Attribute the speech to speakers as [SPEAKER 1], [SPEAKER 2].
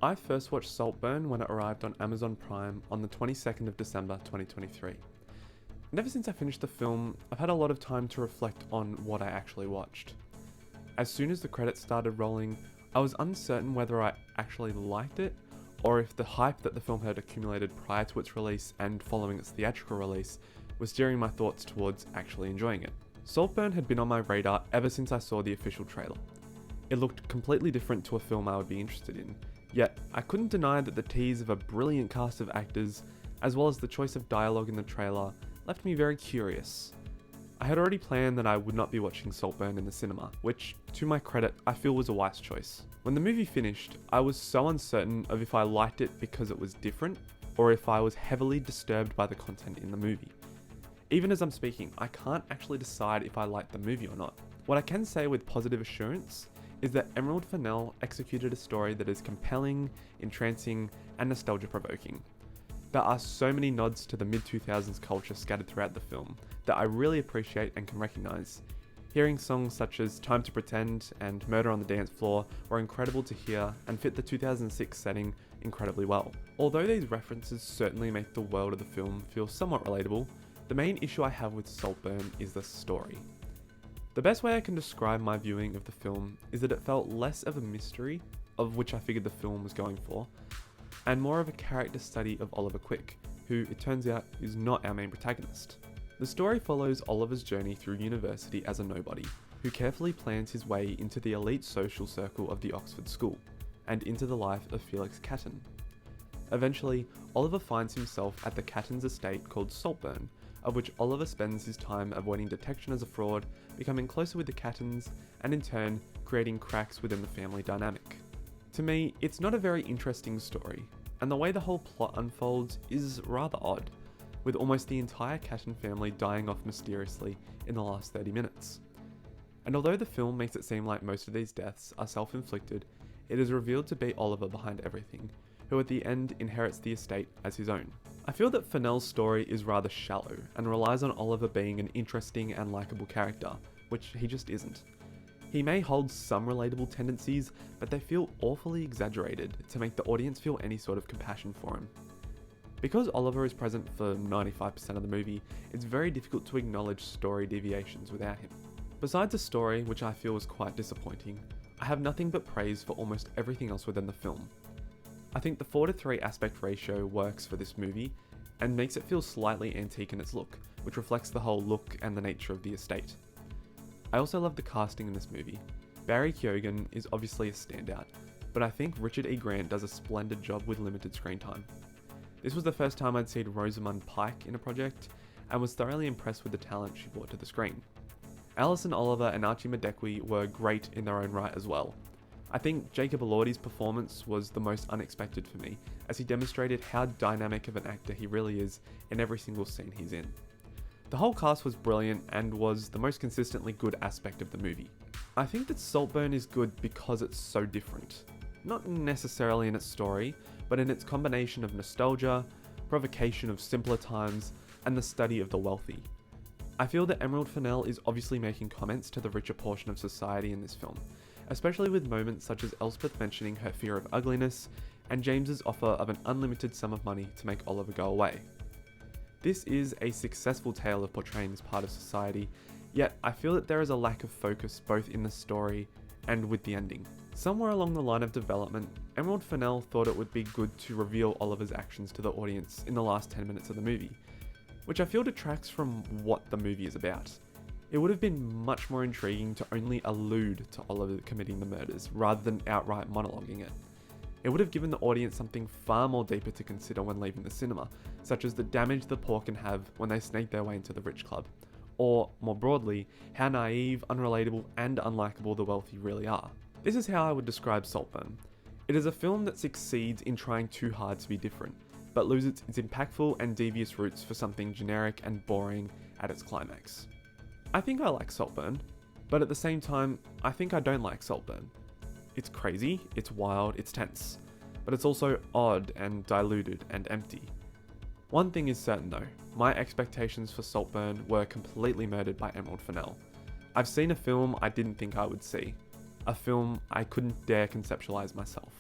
[SPEAKER 1] I first watched Saltburn when it arrived on Amazon Prime on the 22nd of December 2023. And ever since I finished the film, I've had a lot of time to reflect on what I actually watched. As soon as the credits started rolling, I was uncertain whether I actually liked it, or if the hype that the film had accumulated prior to its release and following its theatrical release was steering my thoughts towards actually enjoying it. Saltburn had been on my radar ever since I saw the official trailer. It looked completely different to a film I would be interested in, yet I couldn't deny that the tease of a brilliant cast of actors, as well as the choice of dialogue in the trailer, left me very curious. I had already planned that I would not be watching Saltburn in the cinema, which, to my credit, I feel was a wise choice. When the movie finished, I was so uncertain of if I liked it because it was different, or if I was heavily disturbed by the content in the movie. Even as I'm speaking, I can't actually decide if I liked the movie or not. What I can say with positive assurance is that Fennell executed a story that is compelling, entrancing, and nostalgia-provoking. There are so many nods to the mid-2000s culture scattered throughout the film that I really appreciate and can recognise. Hearing songs such as Time to Pretend and Murder on the Dance Floor were incredible to hear and fit the 2006 setting incredibly well. Although these references certainly make the world of the film feel somewhat relatable, the main issue I have with Saltburn is the story. The best way I can describe my viewing of the film is that it felt less of a mystery, of which I figured the film was going for, and more of a character study of Oliver Quick, who it turns out is not our main protagonist. The story follows Oliver's journey through university as a nobody, who carefully plans his way into the elite social circle of the Oxford School, and into the life of Felix Catton. Eventually, Oliver finds himself at the Catton's estate called Saltburn, of which Oliver spends his time avoiding detection as a fraud, becoming closer with the Cattons, and in turn, creating cracks within the family dynamic. To me, it's not a very interesting story, and the way the whole plot unfolds is rather odd, with almost the entire Catton family dying off mysteriously in the last 30 minutes. And although the film makes it seem like most of these deaths are self-inflicted, it is revealed to be Oliver behind everything, who at the end inherits the estate as his own. I feel that Fennell's story is rather shallow and relies on Oliver being an interesting and likeable character, which he just isn't. He may hold some relatable tendencies, but they feel awfully exaggerated to make the audience feel any sort of compassion for him. Because Oliver is present for 95% of the movie, it's very difficult to acknowledge story deviations without him. Besides the story, which I feel was quite disappointing, I have nothing but praise for almost everything else within the film. I think the 4:3 aspect ratio works for this movie, and makes it feel slightly antique in its look, which reflects the whole look and the nature of the estate. I also love the casting in this movie. Barry Keoghan is obviously a standout, but I think Richard E. Grant does a splendid job with limited screen time. This was the first time I'd seen Rosamund Pike in a project, and was thoroughly impressed with the talent she brought to the screen. Alison Oliver and Archie Madekwe were great in their own right as well. I think Jacob Elordi's performance was the most unexpected for me, as he demonstrated how dynamic of an actor he really is in every single scene he's in. The whole cast was brilliant and was the most consistently good aspect of the movie. I think that Saltburn is good because it's so different. Not necessarily in its story, but in its combination of nostalgia, provocation of simpler times, and the study of the wealthy. I feel that Fennell is obviously making comments to the richer portion of society in this film, especially with moments such as Elspeth mentioning her fear of ugliness, and James's offer of an unlimited sum of money to make Oliver go away. This is a successful tale of portraying this part of society, yet I feel that there is a lack of focus both in the story and with the ending. Somewhere along the line of development, Fennell thought it would be good to reveal Oliver's actions to the audience in the last 10 minutes of the movie, which I feel detracts from what the movie is about. It would have been much more intriguing to only allude to Oliver committing the murders rather than outright monologuing it. It would have given the audience something far more deeper to consider when leaving the cinema, such as the damage the poor can have when they sneak their way into the rich club, or, more broadly, how naive, unrelatable, and unlikable the wealthy really are. This is how I would describe Saltburn. It is a film that succeeds in trying too hard to be different, but loses its impactful and devious roots for something generic and boring at its climax. I think I like Saltburn, but at the same time, I think I don't like Saltburn. It's crazy, it's wild, it's tense, but it's also odd and diluted and empty. One thing is certain though, my expectations for Saltburn were completely murdered by Fennell. I've seen a film I didn't think I would see, a film I couldn't dare conceptualize myself.